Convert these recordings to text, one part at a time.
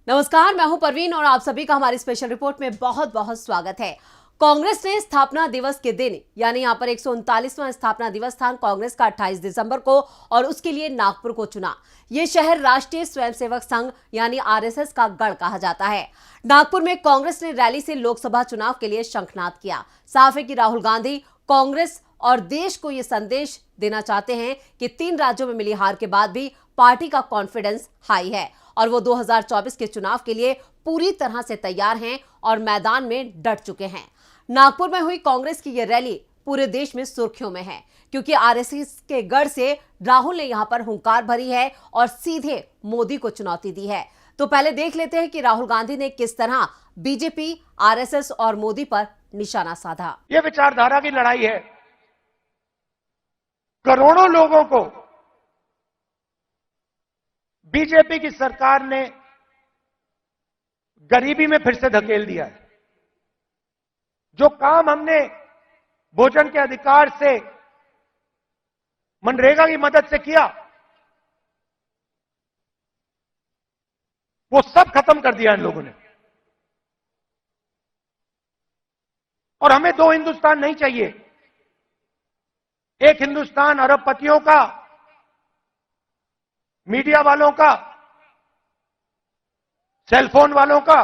नमस्कार, मैं हूं परवीन और आप सभी का हमारी स्पेशल रिपोर्ट में बहुत बहुत स्वागत है। कांग्रेस ने स्थापना दिवस के दिन यानी यहां पर 139वां स्थापना दिवस था कांग्रेस का 28 दिसंबर को और उसके लिए नागपुर को चुना। यह शहर राष्ट्रीय स्वयंसेवक संघ यानी आरएसएस का गढ़ कहा जाता है। नागपुर में कांग्रेस ने रैली से लोकसभा चुनाव के लिए शंखनाद किया। साफ है कि राहुल गांधी कांग्रेस और देश को यह संदेश देना चाहते हैं कि 3 राज्यों में मिली हार के बाद भी पार्टी का कॉन्फिडेंस हाई है और वो 2024 के चुनाव के लिए पूरी तरह से तैयार हैं और मैदान में डट चुके हैं। नागपुर में हुई कांग्रेस की यह रैली पूरे देश में सुर्खियों में है क्योंकि आरएसएस के गढ़ से राहुल ने यहां पर हुंकार भरी है और सीधे मोदी को चुनौती दी है। तो पहले देख लेते हैं कि राहुल गांधी ने किस तरह बीजेपी, आरएसएस और मोदी पर निशाना साधा। यह विचारधारा की लड़ाई है। करोड़ों लोगों को बीजेपी की सरकार ने गरीबी में फिर से धकेल दिया है। जो काम हमने भोजन के अधिकार से, मनरेगा की मदद से किया, वो सब खत्म कर दिया इन लोगों ने। और हमें 2 हिंदुस्तान नहीं चाहिए। एक हिंदुस्तान अरबपतियों का, मीडिया वालों का, सेलफोन वालों का,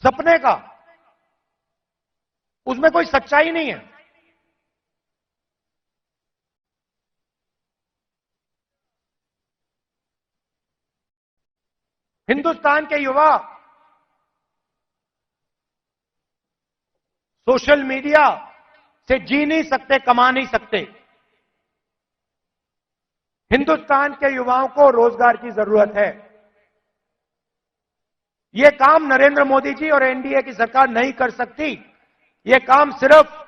सपने का। उसमें कोई सच्चाई नहीं है। हिंदुस्तान के युवा सोशल मीडिया से जी नहीं सकते, कमा नहीं सकते। हिंदुस्तान के युवाओं को रोजगार की जरूरत है। यह काम नरेंद्र मोदी जी और एनडीए की सरकार नहीं कर सकती। यह काम सिर्फ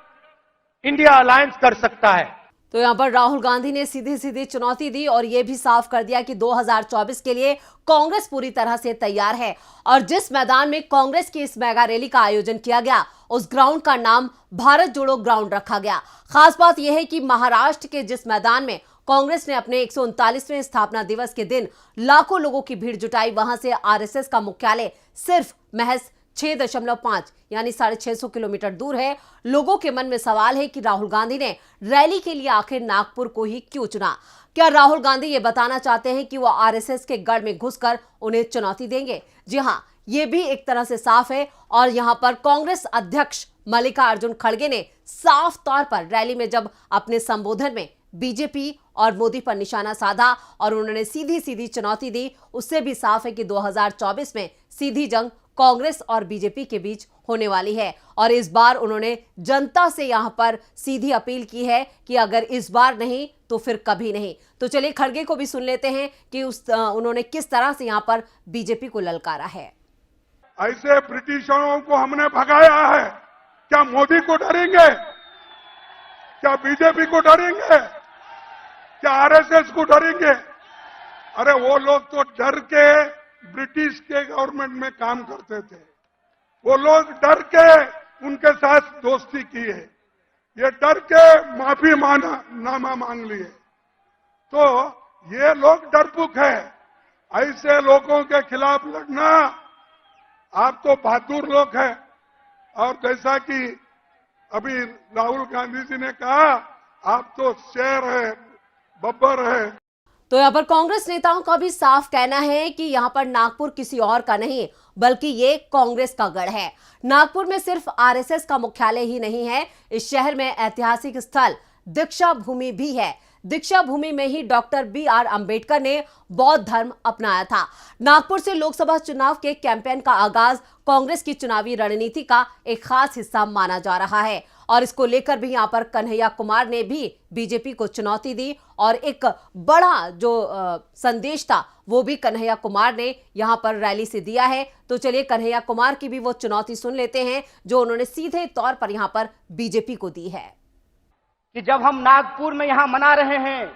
इंडिया अलायंस कर सकता है। तो यहां पर राहुल गांधी ने सीधी सीधी चुनौती दी और यह भी साफ कर दिया कि 2024 के लिए कांग्रेस पूरी तरह से तैयार है और जिस मैदान में कांग्रेस की इस मेगा रैली का आयोजन किया गया उस ग्राउंड का नाम भारत जोड़ो ग्राउंड रखा गया। खास बात यह है कि महाराष्ट्र के जिस मैदान में कांग्रेस ने अपने 139वें स्थापना दिवस के दिन लाखों लोगों की भीड़ जुटाई, वहां से आरएसएस का मुख्यालय सिर्फ महज 6.5 यानी 650 किलोमीटर दूर है। लोगों के मन में सवाल है कि राहुल गांधी ने रैली के लिए आखिर नागपुर को ही क्यों चुना। क्या राहुल गांधी ये बताना चाहते हैं कि वो आरएसएस के गढ़ में घुसकर उन्हें चुनौती देंगे? जी हां, ये भी एक तरह से साफ है। और यहां पर कांग्रेस अध्यक्ष मल्लिकार्जुन खड़गे ने साफ तौर पर रैली में जब अपने संबोधन में बीजेपी और मोदी पर निशाना साधा और उन्होंने सीधी सीधी चुनौती दी, उससे भी साफ है कि 2024 में सीधी जंग कांग्रेस और बीजेपी के बीच होने वाली है। और इस बार उन्होंने जनता से यहां पर सीधी अपील की है कि अगर इस बार नहीं तो फिर कभी नहीं। तो चलिए खड़गे को भी सुन लेते हैं कि उन्होंने किस तरह से यहां पर बीजेपी को ललकारा है। ऐसे ब्रिटिशरों को हमने भगाया है, क्या मोदी को डरेंगे? क्या बीजेपी को डरेंगे? क्या आरएसएस को डरेंगे? अरे वो लोग तो डर के ब्रिटिश के गवर्नमेंट में काम करते थे। वो लोग डर के उनके साथ दोस्ती की है। ये डर के माफी नामा मांग लिए। तो ये लोग डरपोक है। ऐसे लोगों के खिलाफ लड़ना, आप तो बहादुर लोग हैं। और जैसा कि अभी राहुल गांधी जी ने कहा, आप तो शेर है, बब्बर है। तो यहां पर कांग्रेस नेताओं का भी साफ कहना है कि यहां पर नागपुर किसी और का नहीं बल्कि ये कांग्रेस का गढ़ है। नागपुर में सिर्फ आरएसएस का मुख्यालय ही नहीं है, इस शहर में ऐतिहासिक स्थल दीक्षा भूमि भी है। दीक्षा भूमि में ही डॉक्टर बी.आर. अंबेडकर ने बौद्ध धर्म अपनाया था। नागपुर से लोकसभा चुनाव के कैंपेन का आगाज कांग्रेस की चुनावी रणनीति का एक खास हिस्सा माना जा रहा है और इसको लेकर भी यहां पर कन्हैया कुमार ने भी बीजेपी को चुनौती दी और एक बड़ा जो संदेश था वो भी कन्हैया कुमार ने यहां पर रैली से दिया है। तो चलिए कन्हैया कुमार की भी वो चुनौती सुन लेते हैं जो उन्होंने सीधे तौर पर यहां पर बीजेपी को दी है कि जब हम नागपुर में यहां मना रहे हैं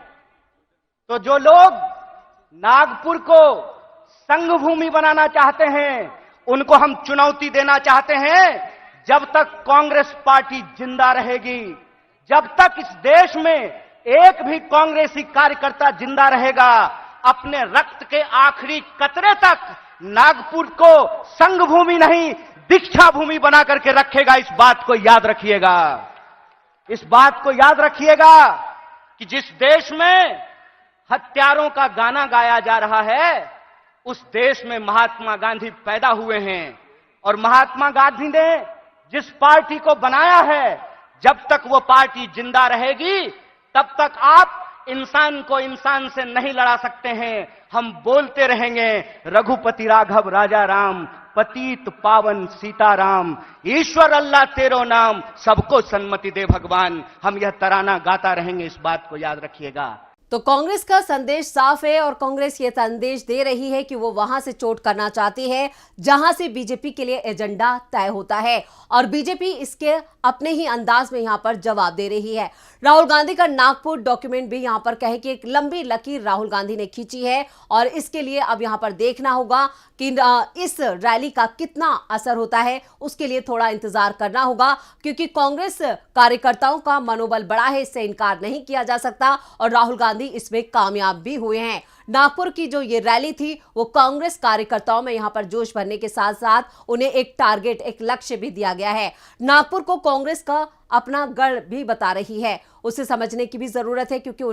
तो जो लोग नागपुर को संघ भूमि बनाना चाहते हैं उनको हम चुनौती देना चाहते हैं। जब तक कांग्रेस पार्टी जिंदा रहेगी, जब तक इस देश में एक भी कांग्रेसी कार्यकर्ता जिंदा रहेगा, अपने रक्त के आखिरी कतरे तक नागपुर को संघ भूमि नहीं दीक्षा भूमि बना करके रखेगा। इस बात को याद रखिएगा। इस बात को याद रखिएगा कि जिस देश में हत्यारों का गाना गाया जा रहा है, उस देश में महात्मा गांधी पैदा हुए हैं। और महात्मा गांधी ने जिस पार्टी को बनाया है, जब तक वो पार्टी जिंदा रहेगी, तब तक आप इंसान को इंसान से नहीं लड़ा सकते हैं। हम बोलते रहेंगे, रघुपति राघव राजा राम, पतित पावन सीताराम, ईश्वर अल्लाह तेरो नाम, सबको सन्मति दे भगवान। हम यह तराना गाता रहेंगे। इस बात को याद रखिएगा। तो कांग्रेस का संदेश साफ है और कांग्रेस ये संदेश दे रही है कि वो वहां से चोट करना चाहती है जहां से बीजेपी के लिए एजेंडा तय होता है, और बीजेपी इसके अपने ही अंदाज में यहां पर जवाब दे रही है। राहुल गांधी का नागपुर डॉक्यूमेंट भी यहां पर कहे कि एक लंबी लकीर राहुल गांधी ने खींची है, और इसके लिए अब यहां पर देखना होगा कि इस रैली का कितना असर होता है। उसके लिए थोड़ा इंतजार करना होगा, क्योंकि कांग्रेस कार्यकर्ताओं का मनोबल बड़ा है, इससे इनकार नहीं किया जा सकता, और राहुल गांधी इसमें कामयाब भी हुए हैं। नागपुर की जो ये रैली थी, वो कांग्रेस कार्यकर्ताओं में यहां पर जोश भरने के साथ साथ उन्हें एक टारगेट, एक लक्ष्य भी दिया गया है। नागपुर को कांग्रेस का अपना गढ़ भी बता रही है, उसे समझने की भी जरूरत है, क्योंकि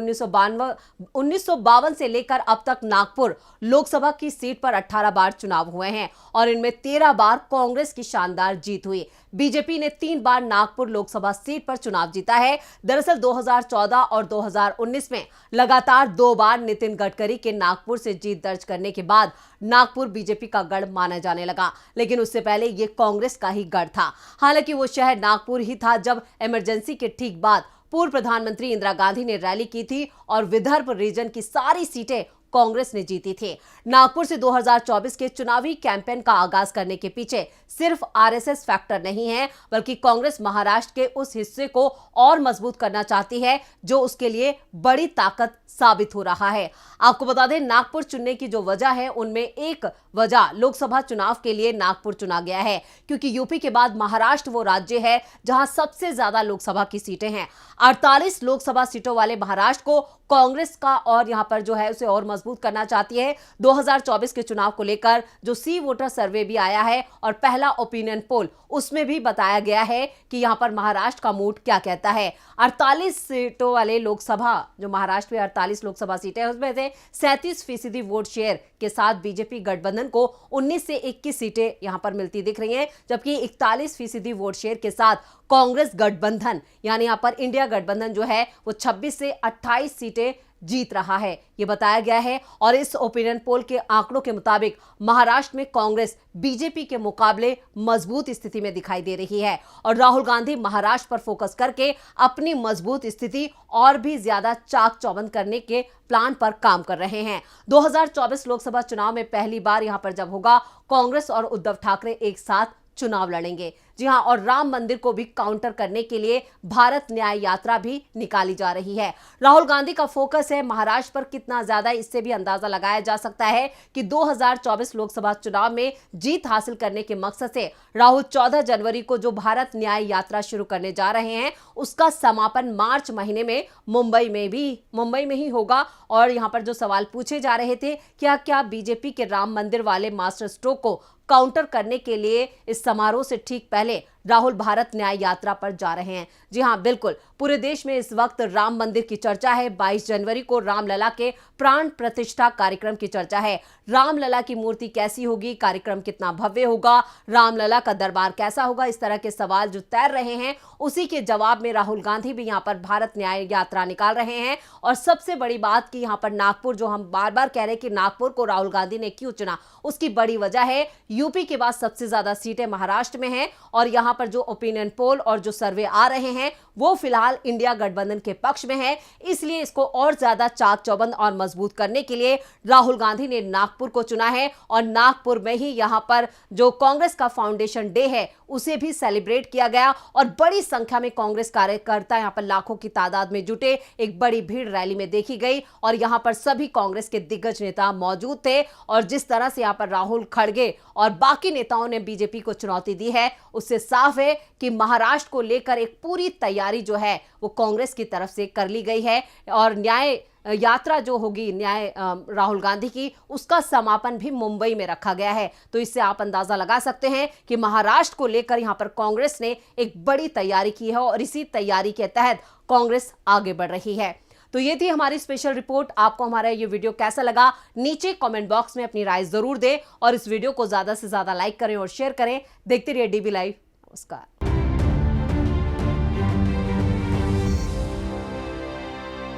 1952 से लेकर अब तक नागपुर लोकसभा की सीट पर 18 बार चुनाव हुए हैं, और इनमें 13 बार कांग्रेस की शानदार जीत हुई। बीजेपी ने 3 बार नागपुर लोकसभा सीट पर चुनाव जीता है। दरअसल 2014 और 2019 में लगातार 2 बार नितिन गडकरी के नागपुर से जीत दर्ज करने के बाद नागपुर बीजेपी का गढ़ माना जाने लगा, लेकिन उससे पहले ये कांग्रेस का ही गढ़ था। हालांकि वो शहर नागपुर ही था जब इमरजेंसी के ठीक बाद पूर्व प्रधानमंत्री इंदिरा गांधी ने रैली की थी, और विदर्भ रीजन की सारी सीटें कांग्रेस ने जीती थी। नागपुर से 2024 के चुनावी कैंपेन का आगाज करने के पीछे सिर्फ आरएसएस फैक्टर नहीं है, बल्कि कांग्रेस महाराष्ट्र के उस हिस्से को और मजबूत करना चाहती है जो उसके लिए बड़ी ताकत साबित हो रहा है। आपको बता दें, नागपुर चुनने की जो वजह है, उनमें एक वजह लोकसभा चुनाव के लिए नागपुर चुना गया है, क्योंकि यूपी के बाद महाराष्ट्र वो राज्य है जहां सबसे ज्यादा लोकसभा की सीटें हैं। 48 लोकसभा सीटों वाले महाराष्ट्र को कांग्रेस का और यहां पर जो है उसे और मजबूत करना चाहती है। 2024 के चुनाव को लेकर जो सी वोटर सर्वे भी आया है और पहला ओपिनियन पोल, उसमें भी बताया गया है कि यहां पर महाराष्ट्र का मूड क्या कहता है। 48 सीटों वाले लोकसभा, जो महाराष्ट्र में 48 लोकसभा सीटें हैं, उसमें से 37% वोट शेयर के साथ बीजेपी गठबंधन को 19 से 21 सीटें यहां पर मिलती दिख रही हैं, जबकि 41% वोट शेयर के साथ कांग्रेस गठबंधन, यानी यहां पर इंडिया गठबंधन जो है वो 26 से 28 सीटें जीत रहा है, ये बताया गया है। और इस ओपिनियन पोल के आंकड़ों के मुताबिक महाराष्ट्र में कांग्रेस बीजेपी के मुकाबले मजबूत स्थिति में दिखाई दे रही है, और राहुल गांधी महाराष्ट्र पर फोकस करके अपनी मजबूत स्थिति और भी ज्यादा चाक चौबंद करने के प्लान पर काम कर रहे हैं। 2024 लोकसभा चुनाव में पहली बार यहां पर जब होगा, कांग्रेस और उद्धव ठाकरे एक साथ चुनाव लड़ेंगे। जी हां, और राम मंदिर को भी काउंटर करने के लिए भारत न्याय यात्रा भी निकाली जा रही है। राहुल गांधी का फोकस है महाराष्ट्र पर कितना ज्यादा, इससे भी अंदाजा लगाया जा सकता है कि 2024 लोकसभा चुनाव में जीत हासिल करने के मकसद से राहुल 14 जनवरी को जो भारत न्याय यात्रा शुरू करने जा रहे हैं, उसका समापन मार्च महीने में मुंबई में ही होगा। और यहां पर जो सवाल पूछे जा रहे थे, क्या बीजेपी के राम मंदिर वाले मास्टर स्ट्रोक को काउंटर करने के लिए इस समारोह से ठीक पहले राहुल भारत न्याय यात्रा पर जा रहे हैं। जी हां, बिल्कुल, पूरे देश में इस वक्त राम मंदिर की चर्चा है। 22 जनवरी को रामलला के प्राण प्रतिष्ठा कार्यक्रम की चर्चा है। रामलला की मूर्ति कैसी होगी, कार्यक्रम कितना भव्य होगा, रामलला का दरबार कैसा होगा, इस तरह के सवाल जो तैर रहे हैं, उसी के जवाब में राहुल गांधी भी यहां पर भारत न्याय यात्रा निकाल रहे हैं। और सबसे बड़ी बात कि यहां पर नागपुर, जो हम बार बार कह रहे हैं कि नागपुर को राहुल गांधी ने क्यों चुना, उसकी बड़ी वजह है यूपी के बाद सबसे ज्यादा सीटें महाराष्ट्र में हैं, और यहां पर जो ओपिनियन पोल और जो सर्वे आ रहे हैं वो फिलहाल इंडिया गठबंधन के पक्ष में है। इसलिए इसको और ज्यादा चाक चौबंद और मजबूत करने के लिए राहुल गांधी ने नागपुर को चुना है, और नागपुर में ही यहां पर जो कांग्रेस का फाउंडेशन डे है उसे भी सेलिब्रेट किया गया, और बड़ी संख्या में कांग्रेस कार्यकर्ता यहां पर लाखों की तादाद में जुटे। एक बड़ी भीड़ रैली में देखी गई, और यहां पर सभी कांग्रेस के दिग्गज नेता मौजूद थे। और जिस तरह से यहां पर राहुल खड़गे और बाकी नेताओं ने बीजेपी को चुनौती दी है, उससे साफ है कि महाराष्ट्र को लेकर एक पूरी तैयारी तैयारी जो है वो कांग्रेस की तरफ से कर ली गई है और न्याय यात्रा जो होगी राहुल गांधी की, उसका समापन भी मुंबई में रखा गया है। तो इससे आप अंदाजा लगा सकते हैं कि महाराष्ट्र को लेकर यहां पर कांग्रेस ने एक बड़ी तैयारी की है और इसी तैयारी के तहत कांग्रेस आगे बढ़ रही है। तो ये थी हमारी स्पेशल रिपोर्ट। आपको हमारा ये वीडियो कैसा लगा नीचे कमेंट बॉक्स में अपनी राय जरूर दें और इस वीडियो को ज्यादा से ज्यादा लाइक करें और शेयर करें। देखते रहिए डीबी लाइव। नमस्कार।